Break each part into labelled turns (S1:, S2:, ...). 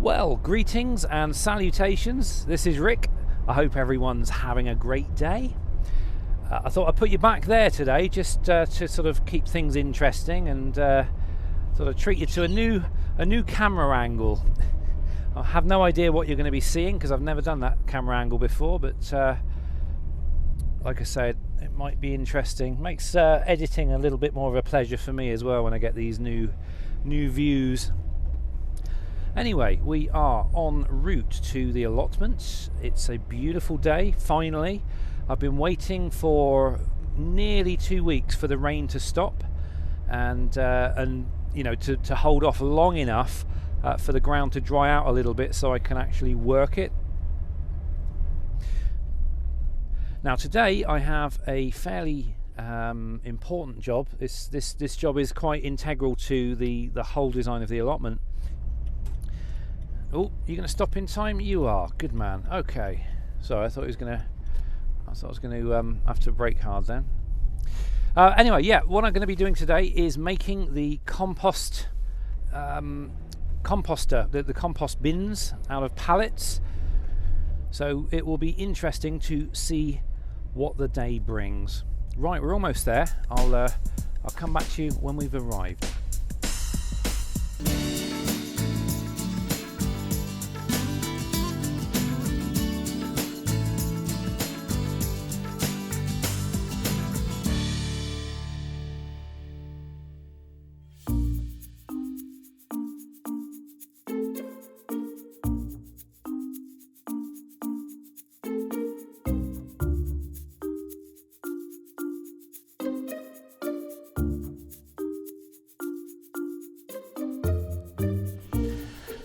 S1: Well, greetings and salutations. This is Rick. I hope everyone's having a great day. I thought I'd put you back there today just to sort of keep things interesting and sort of treat you to a new camera angle. I have no idea what you're going to be seeing because I've never done that camera angle before, but like I said, it might be interesting. Makes editing a little bit more of a pleasure for me as well when I get these new views. Anyway, we are en route to the allotment. It's a beautiful day, finally. I've been waiting for nearly 2 weeks for the rain to stop and you know, to hold off long enough for the ground to dry out a little bit so I can actually work it. Now today I have a fairly important job. This job is quite integral to the whole design of the allotment. Oh, you're going to stop in time? You are. Good man. Okay. Sorry, I thought I was going to have to brake hard then. Anyway, yeah, what I'm going to be doing today is making the compost composter, the compost bins out of pallets. So it will be interesting to see what the day brings. Right, we're almost there. I'll come back to you when we've arrived.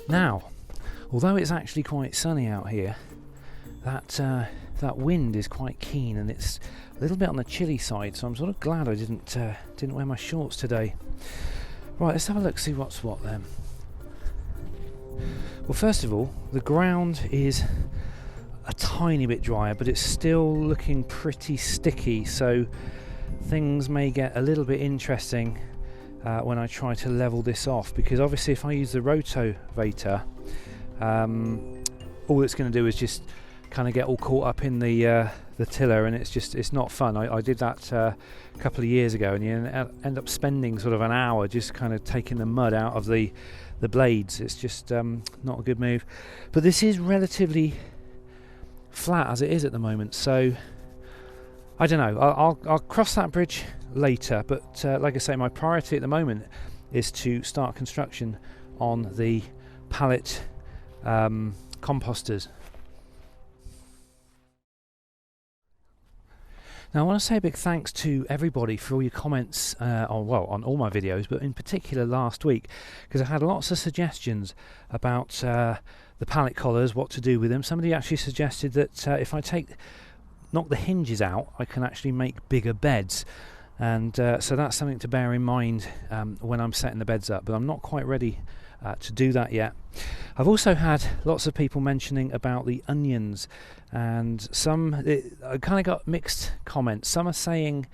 S1: Now, although it's actually quite sunny out here, that wind is quite keen and it's a little bit on the chilly side, so I'm sort of glad I didn't wear my shorts today. Right, let's have a look, see what's what then. Well, first of all, the ground is a tiny bit drier, but it's still looking pretty sticky, so things may get a little bit interesting when I try to level this off, because obviously if I use the rotavator, all it's going to do is just kind of get all caught up in the tiller, and it's not fun. I did that a couple of years ago, and you end up spending sort of an hour just kind of taking the mud out of the blades. It's just not a good move. But this is relatively flat as it is at the moment, so I don't know. I'll cross that bridge later, but like I say, my priority at the moment is to start construction on the pallet composters. Now I want to say a big thanks to everybody for all your comments on all my videos, but in particular last week, because I had lots of suggestions about the pallet collars, what to do with them. Somebody actually suggested that if I knock the hinges out, I can actually make bigger beds, and so that's something to bear in mind when I'm setting the beds up, but I'm not quite ready to do that yet. I've also had lots of people mentioning about the onions, and I kind of got mixed comments. Some are saying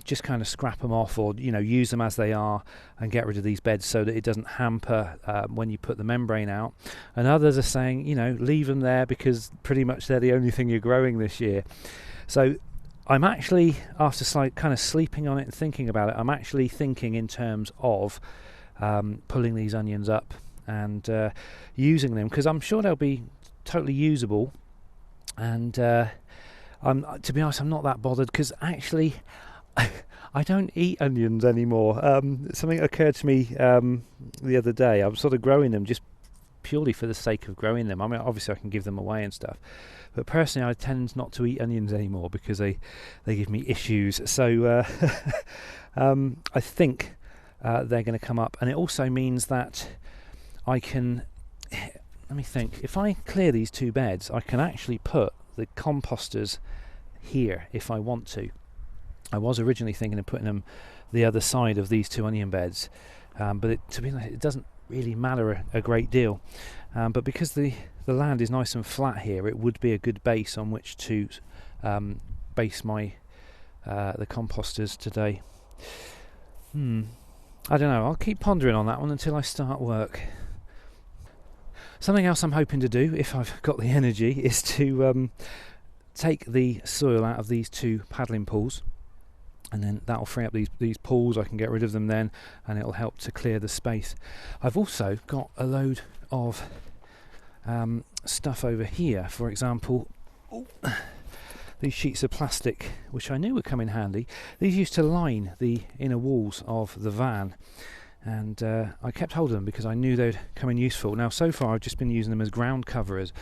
S1: just kind of scrap them off, or use them as they are and get rid of these beds so that it doesn't hamper when you put the membrane out, and others are saying leave them there because pretty much they're the only thing you're growing this year. So I'm actually, after kind of sleeping on it and thinking about it, I'm actually thinking in terms of pulling these onions up and using them, because I'm sure they'll be totally usable. And to be honest, I'm not that bothered, because actually I don't eat onions anymore. Something occurred to me the other day. I'm sort of growing them just purely for the sake of growing them. I mean, obviously I can give them away and stuff, but personally I tend not to eat onions anymore because they give me issues. So I think they're going to come up, and it also means that I can, let me think, if I clear these two beds, I can actually put the composters here if I want to. I was originally thinking of putting them the other side of these two onion beds, but to be honest, it doesn't really matter a great deal. But because the land is nice and flat here, it would be a good base on which to base my the composters today. I don't know, I'll keep pondering on that one until I start work. Something else I'm hoping to do, if I've got the energy, is to take the soil out of these 2 paddling pools, and then that'll free up these pools. I can get rid of them then, and it'll help to clear the space. I've also got a load of stuff over here. For example, these sheets of plastic, which I knew would come in handy. These used to line the inner walls of the van, and I kept hold of them because I knew they'd come in useful. Now, so far I've just been using them as ground coverers,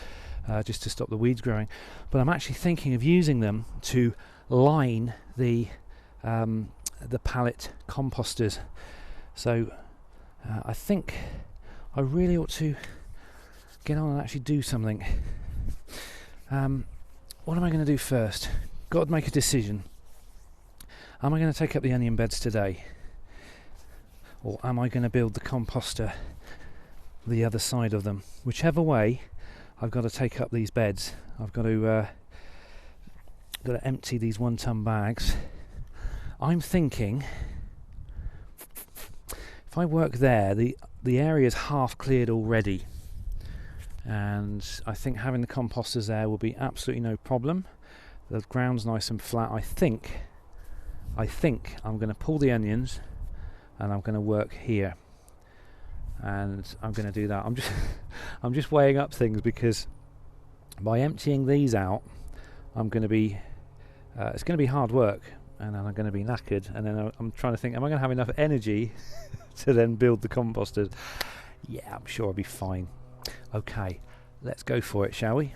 S1: just to stop the weeds growing, but I'm actually thinking of using them to line the pallet composters. So I think I really ought to get on and actually do something. What am I going to do first? Got to make a decision. Am I going to take up the onion beds today, or am I going to build the composter the other side of them? Whichever way, I've got to take up these beds. I've got to empty these 1-ton bags. I'm thinking, if I work there, the area's half cleared already, and I think having the composters there will be absolutely no problem. The ground's nice and flat. I think I'm going to pull the onions, and I'm going to work here, and I'm going to do that. I'm just weighing up things, because by emptying these out, I'm going to be it's going to be hard work, and then I'm going to be knackered, and then I'm trying to think, am I going to have enough energy to then build the composters? Yeah, I'm sure I'll be fine. Okay, let's go for it, shall we?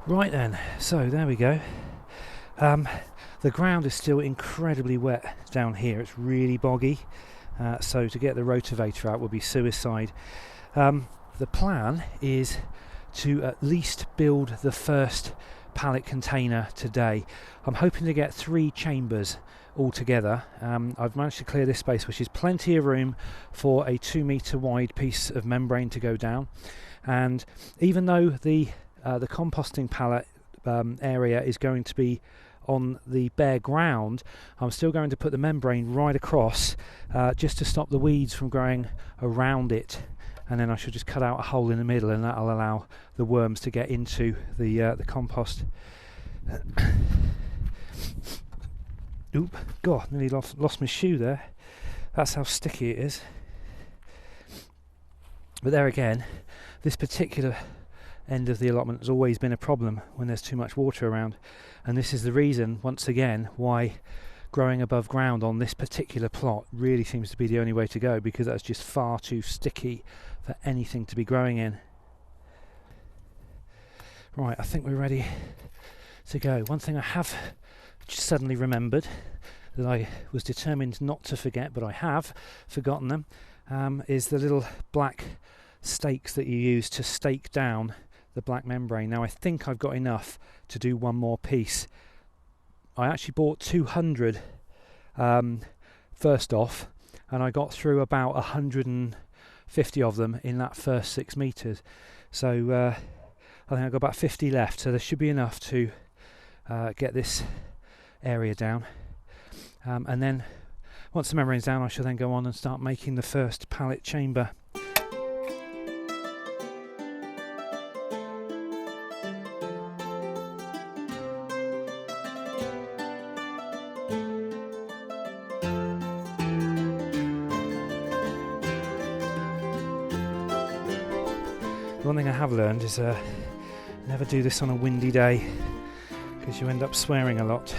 S1: Right then, so there we go. The ground is still incredibly wet down here. It's really boggy, so to get the rotavator out would be suicide. The plan is to at least build the first pallet container today. I'm hoping to get 3 chambers altogether. I've managed to clear this space, which is plenty of room for a 2 metre wide piece of membrane to go down. And even though the composting pallet area is going to be on the bare ground, I'm still going to put the membrane right across, just to stop the weeds from growing around it, and then I should just cut out a hole in the middle, and that'll allow the worms to get into the compost. Oop, God, nearly lost my shoe there. That's how sticky it is. But there again, this particular end of the allotment has always been a problem when there's too much water around, and this is the reason, once again, why growing above ground on this particular plot really seems to be the only way to go, because that's just far too sticky for anything to be growing in. Right, I think we're ready to go. One thing I have just suddenly remembered that I was determined not to forget, but I have forgotten them, is the little black stakes that you use to stake down the black membrane. Now I think I've got enough to do one more piece. I actually bought 200 first off, and I got through about 150 of them in that first 6 metres. So I think I've got about 50 left, so there should be enough to get this area down. and then once the membrane's down, I shall then go on and start making the first pallet chamber. One thing I have learned is never do this on a windy day, because you end up swearing a lot.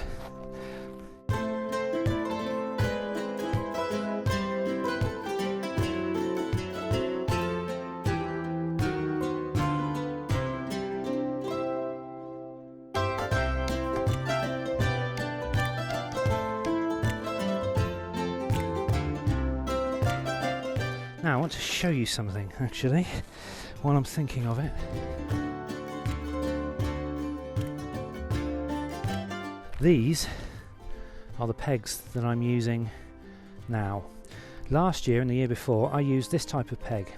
S1: Now I want to show you something actually while I'm thinking of it. These are the pegs that I'm using now. Last year and the year before I used this type of peg,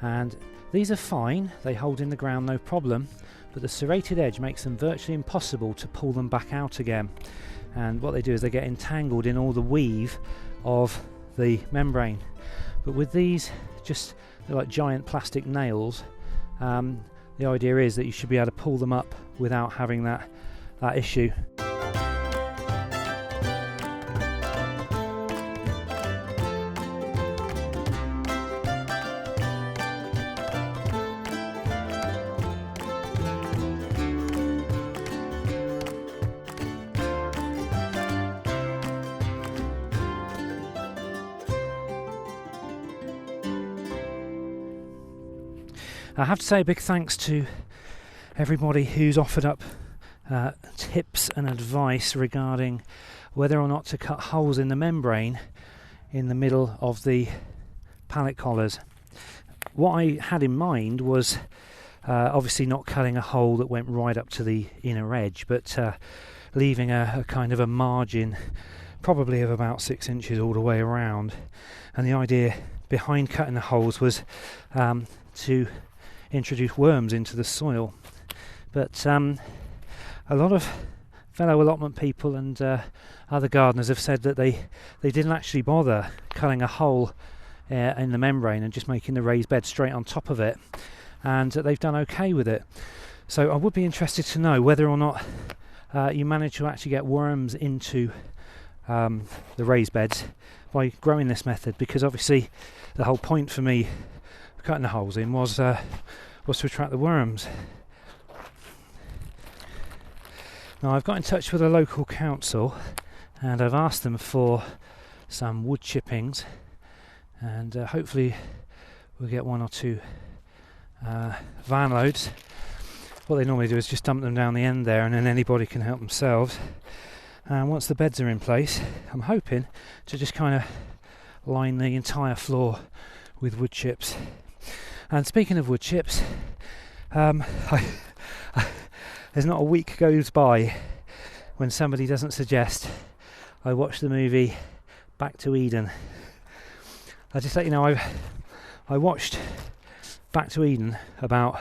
S1: and these are fine, they hold in the ground no problem, but the serrated edge makes them virtually impossible to pull them back out again, and what they do is they get entangled in all the weave of the membrane. But with these, they're like giant plastic nails, the idea is that you should be able to pull them up without having that issue. I have to say a big thanks to everybody who's offered up tips and advice regarding whether or not to cut holes in the membrane in the middle of the pallet collars. What I had in mind was obviously not cutting a hole that went right up to the inner edge, but leaving a kind of a margin, probably of about 6 inches all the way around. And the idea behind cutting the holes was to introduce worms into the soil, but a lot of fellow allotment people and other gardeners have said that they didn't actually bother cutting a hole in the membrane and just making the raised bed straight on top of it, and they've done okay with it. So I would be interested to know whether or not you manage to actually get worms into the raised beds by growing this method, because obviously the whole point for me cutting the holes in was to attract the worms. Now I've got in touch with a local council and I've asked them for some wood chippings, and hopefully we'll get 1 or 2 van loads. What they normally do is just dump them down the end there, and then anybody can help themselves. And once the beds are in place, I'm hoping to just kind of line the entire floor with wood chips. And speaking of wood chips, there's not a week goes by when somebody doesn't suggest I watch the movie Back to Eden. I'll just let you know, I watched Back to Eden about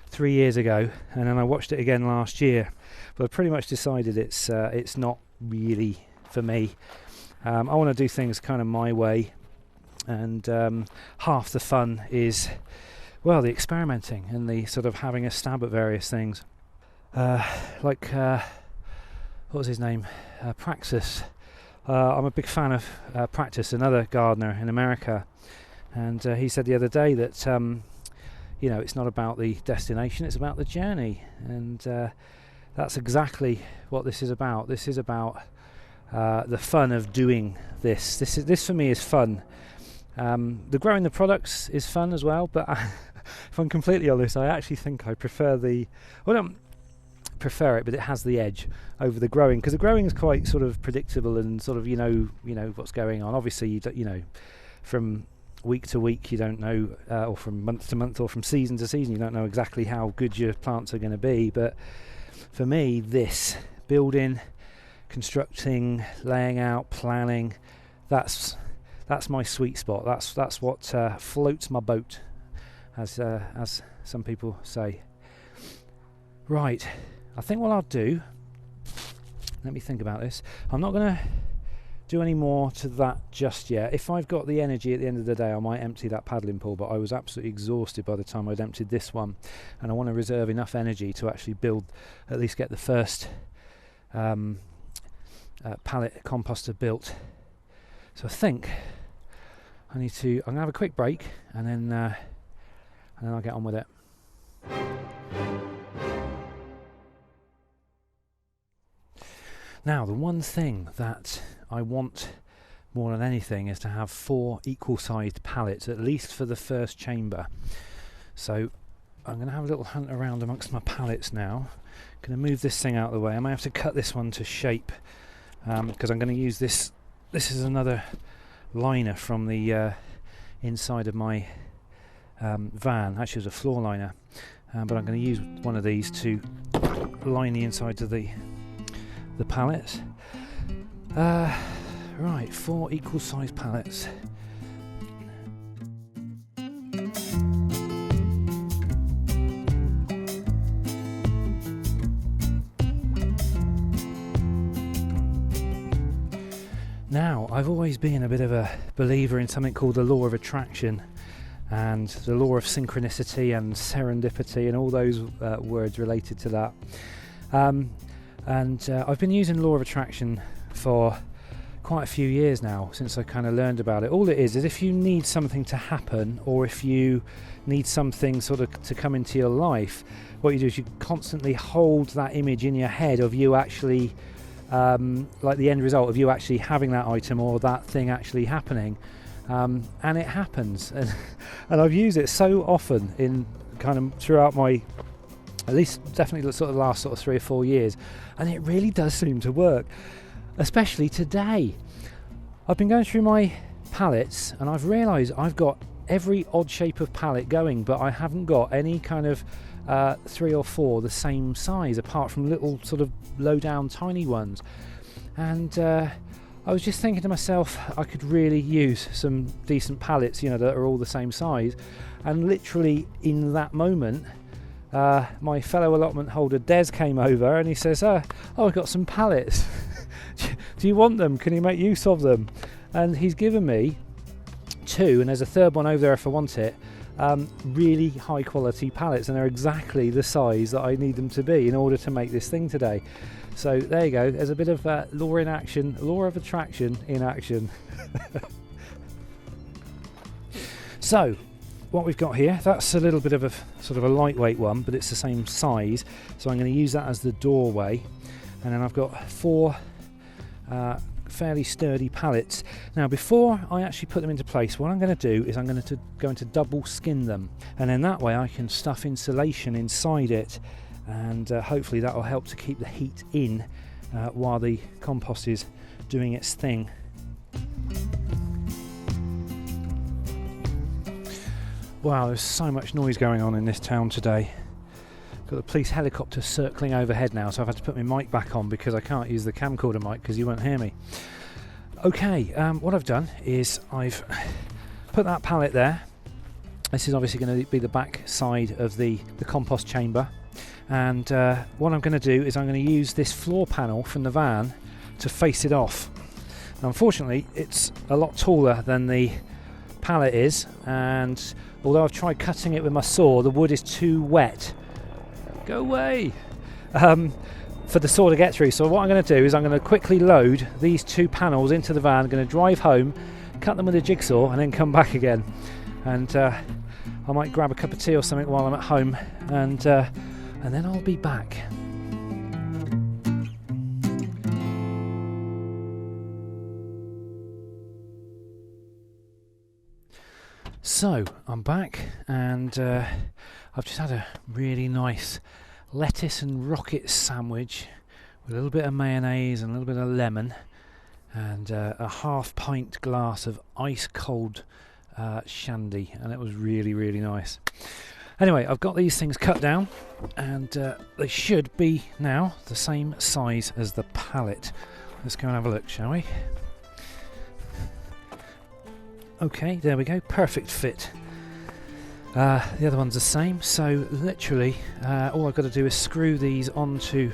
S1: 3 years ago, and then I watched it again last year, but I pretty much decided it's not really for me. I want to do things kind of my way, and half the fun is, well, the experimenting and the sort of having a stab at various things. What was his name? Praxis. I'm a big fan of Practice, another gardener in America, and he said the other day that it's not about the destination, it's about the journey, and that's exactly what this is about. This is about the fun of doing this. This for me is fun. The growing the products is fun as well, but if I'm completely honest, I actually think I prefer I don't prefer it, but it has the edge over the growing, because the growing is quite sort of predictable and sort of you know what's going on. Obviously, you know from week to week you don't know, or from month to month, or from season to season you don't know exactly how good your plants are going to be. But for me, this building, constructing, laying out, planning, that's my sweet spot. That's what floats my boat, as some people say. Right, I think what I'll do, let me think about this. I'm not going to do any more to that just yet. If I've got the energy at the end of the day, I might empty that paddling pool, but I was absolutely exhausted by the time I'd emptied this one, and I want to reserve enough energy to actually build, at least get the first pallet composter built. So I think I'm going to have a quick break, and then I'll get on with it. Now, the one thing that I want more than anything is to have 4 equal-sized pallets, at least for the first chamber. So I'm going to have a little hunt around amongst my pallets now. I'm going to move this thing out of the way. I may have to cut this one to shape because I'm going to use this. This is another liner from the inside of my van. Actually, it was a floor liner, but I'm going to use one of these to line the insides of the pallets. Right, 4 equal-sized pallets. Now, I've always been a bit of a believer in something called the law of attraction and the law of synchronicity and serendipity and all those words related to that. I've been using law of attraction for quite a few years now, since I kind of learned about it. All it is if you need something to happen, or if you need something sort of to come into your life, what you do is you constantly hold that image in your head of you actually like the end result of you actually having that item or that thing actually happening, and it happens. And I've used it so often in kind of throughout my, at least definitely the last 3 or 4 years, and it really does seem to work, especially today. I've been going through my pallets and I've realised I've got every odd shape of pallet going, but I haven't got any kind of 3 or 4 the same size, apart from little sort of low down tiny ones. And I was just thinking to myself, I could really use some decent pallets, that are all the same size. And literally in that moment, my fellow allotment holder Des came over and he says, I've got some pallets. Do you want them? Can you make use of them? And he's given me 2, and there's a third one over there if I want it. Really high quality pallets, and they're exactly the size that I need them to be in order to make this thing today. So there you go, there's a bit of law of attraction in action. So what we've got here, that's a little bit of a sort of a lightweight one, but it's the same size, so I'm going to use that as the doorway. And then I've got 4 fairly sturdy pallets. Now, before I actually put them into place, what I'm going to do is I'm going to go into double skin them, and then that way I can stuff insulation inside it, and hopefully that will help to keep the heat in while the compost is doing its thing. Wow, there's so much noise going on in this town today. Got the police helicopter circling overhead now, so I've had to put my mic back on because I can't use the camcorder mic because you won't hear me. Okay, what I've done is I've put that pallet there. This is obviously going to be the back side of the compost chamber, and what I'm going to do is I'm going to use this floor panel from the van to face it off. Now, unfortunately, it's a lot taller than the pallet is, and although I've tried cutting it with my saw, the wood is too wet. Go away! For the saw to get through. So what I'm going to do is I'm going to quickly load these 2 panels into the van. I'm going to drive home, cut them with a jigsaw, and then come back again. And I might grab a cup of tea or something while I'm at home, and then I'll be back. So I'm back, and I've just had a really nice lettuce and rocket sandwich with a little bit of mayonnaise and a little bit of lemon, and a half-pint glass of ice-cold shandy, and it was really, really nice. Anyway, I've got these things cut down, and they should be now the same size as the pallet. Let's go and have a look, shall we? Okay, there we go, perfect fit. The other one's the same, so literally all I've got to do is screw these onto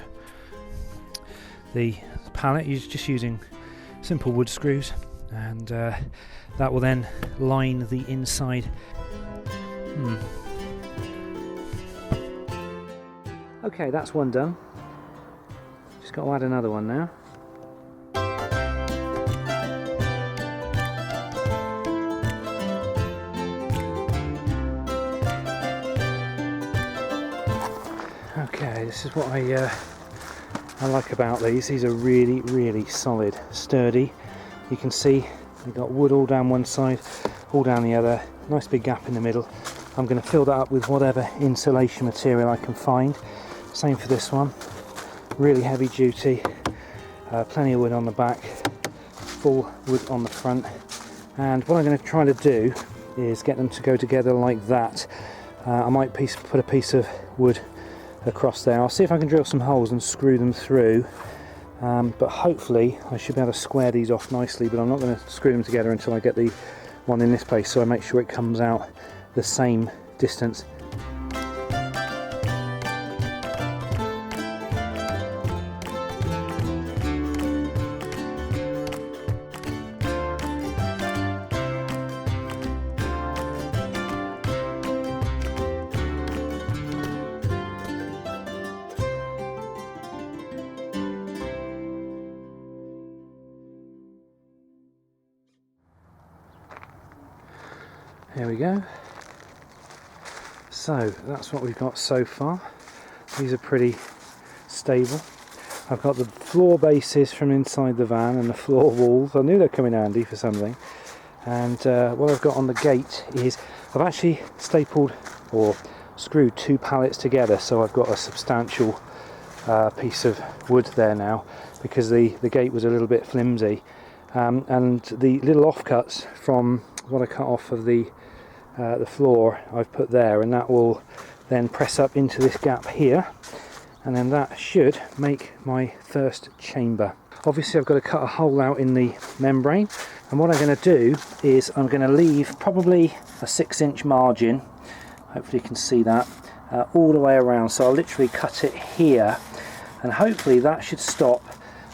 S1: the pallet, just using simple wood screws, and that will then line the inside. Okay, that's one done. Just got to add another one now. Okay, this is what I like about these. These are really, really solid, sturdy. You can see we've got wood all down one side, all down the other. Nice big gap in the middle. I'm going to fill that up with whatever insulation material I can find. Same for this one. Really heavy duty. Plenty of wood on the back. Full wood on the front. And what I'm going to try to do is get them to go together like that. I might put a piece of wood across there. I'll see if I can drill some holes and screw them through, but hopefully I should be able to square these off nicely, but I'm not going to screw them together until I get the one in this place, so I make sure it comes out the same distance. There we go. So that's what we've got so far. These are pretty stable. I've got the floor bases from inside the van and the floor walls. I knew they'd come in handy for something. And what I've got on the gate is I've actually stapled or screwed 2 pallets together, so I've got a substantial piece of wood there now, because the gate was a little bit flimsy. And the little offcuts from what I cut off of the floor I've put there, and that will then press up into this gap here, and then that should make my first chamber. Obviously I've got to cut a hole out in the membrane, and what I'm going to do is I'm going to leave probably a 6-inch margin, hopefully you can see that, all the way around. So I'll literally cut it here, and hopefully that should stop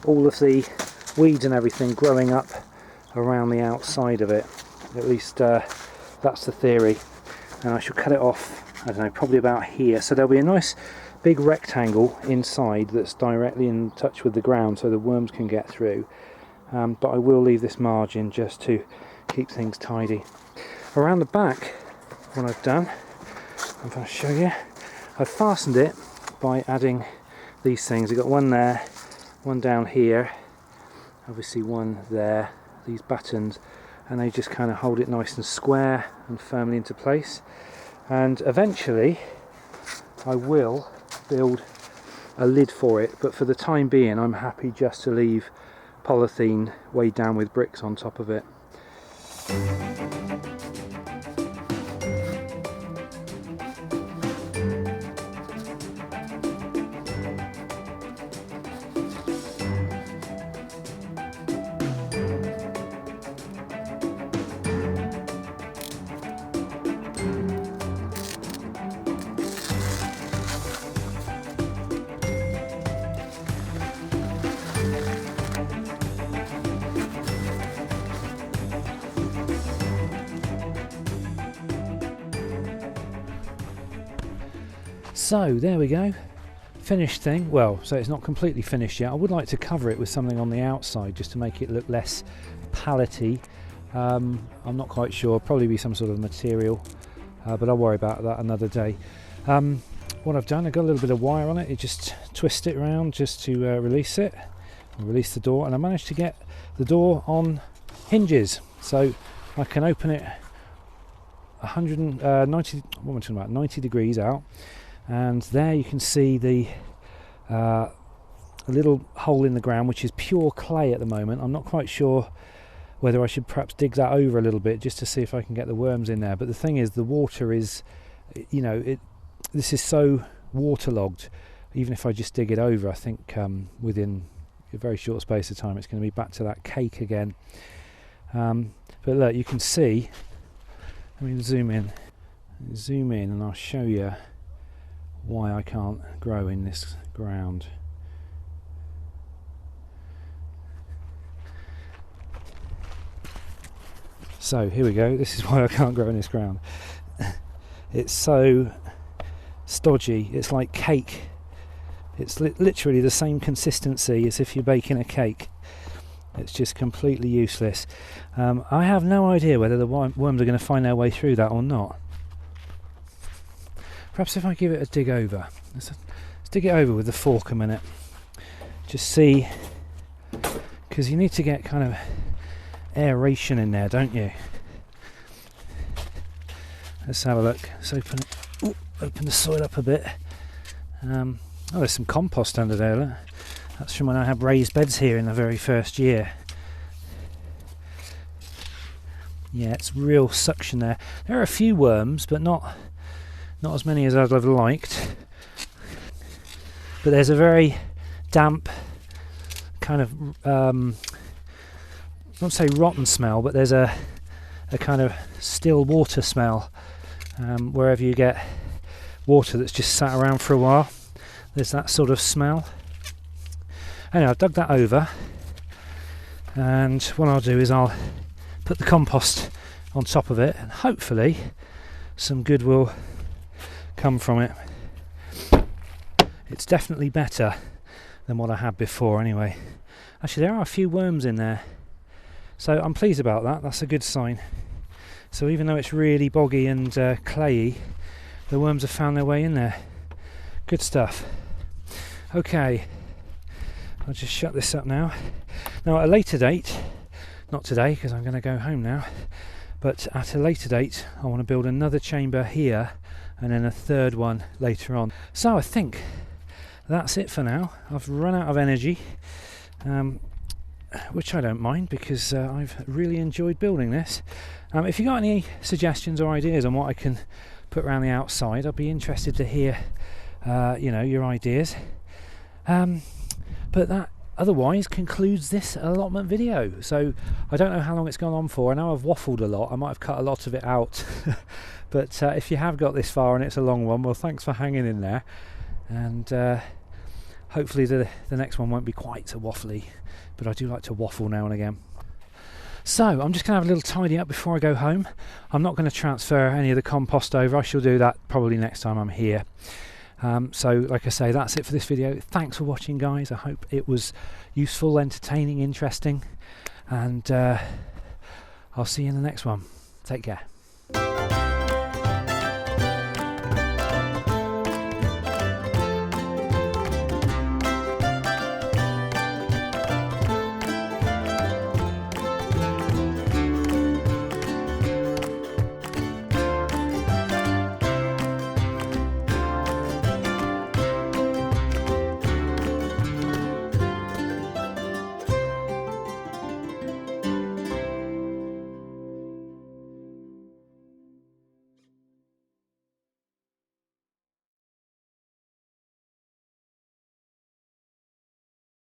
S1: all of the weeds and everything growing up around the outside of it. At least that's the theory. And I should cut it off, I don't know, probably about here, so there'll be a nice big rectangle inside that's directly in touch with the ground so the worms can get through, but I will leave this margin just to keep things tidy. Around the back, what I've done, I'm going to show you, I've fastened it by adding these things. I've got one there, one down here, obviously one there, these buttons, and they just kind of hold it nice and square and firmly into place. And eventually I will build a lid for it, but for the time being I'm happy just to leave polythene weighed down with bricks on top of it. So there we go, finished thing. Well, so it's not completely finished yet. I would like to cover it with something on the outside just to make it look less pallety. I'm not quite sure, probably be some sort of material, but I'll worry about that another day. What I've done, I've got a little bit of wire on it. It just twist it around just to release it, release the door, and I managed to get the door on hinges, so I can open it 90 degrees out. And there you can see the a little hole in the ground, which is pure clay at the moment. I'm not quite sure whether I should perhaps dig that over a little bit just to see if I can get the worms in there. But the thing is, the water is, you know, this is so waterlogged. Even if I just dig it over, I think within a very short space of time it's going to be back to that cake again. But look, you can see, let me zoom in and I'll show you why I can't grow in this ground. So here we go. This is why I can't grow in this ground. It's so stodgy. It's like cake. It's literally the same consistency as if you're baking a cake. It's just completely useless. I have no idea whether the worms are going to find their way through that or not. Perhaps if I give it a dig over. Let's dig it over with the fork a minute. Just see, because you need to get kind of aeration in there, don't you? Let's have a look. Let's open the soil up a bit. Oh, there's some compost under there. Look. That's from when I had raised beds here in the very first year. Yeah, it's real suction there. There are a few worms, but not as many as I'd have liked. But there's a very damp kind of I won't say rotten smell, but there's a kind of still water smell wherever you get water that's just sat around for a while. There's that sort of smell. Anyway, I've dug that over, and what I'll do is I'll put the compost on top of it, and hopefully some good will come from it. It's definitely better than what I had before anyway. Actually, there are a few worms in there, so I'm pleased about that. That's a good sign. So even though it's really boggy and clayey, the worms have found their way in there. Good stuff. Okay, I'll just shut this up now. Now at a later date, not today because I'm going to go home now, but at a later date I want to build another chamber here and then a third one later on. So I think that's it for now. I've run out of energy, which I don't mind because I've really enjoyed building this. If you've got any suggestions or ideas on what I can put around the outside, I'd be interested to hear your ideas. But that otherwise concludes this allotment video. So I don't know how long it's gone on for. I know I've waffled a lot. I might have cut a lot of it out. But if you have got this far and it's a long one, well, thanks for hanging in there. And hopefully the next one won't be quite so waffly. But I do like to waffle now and again. So I'm just going to have a little tidy up before I go home. I'm not going to transfer any of the compost over. I shall do that probably next time I'm here. So like I say, that's it for this video. Thanks for watching, guys. I hope it was useful, entertaining, interesting, and I'll see you in the next one. Take care.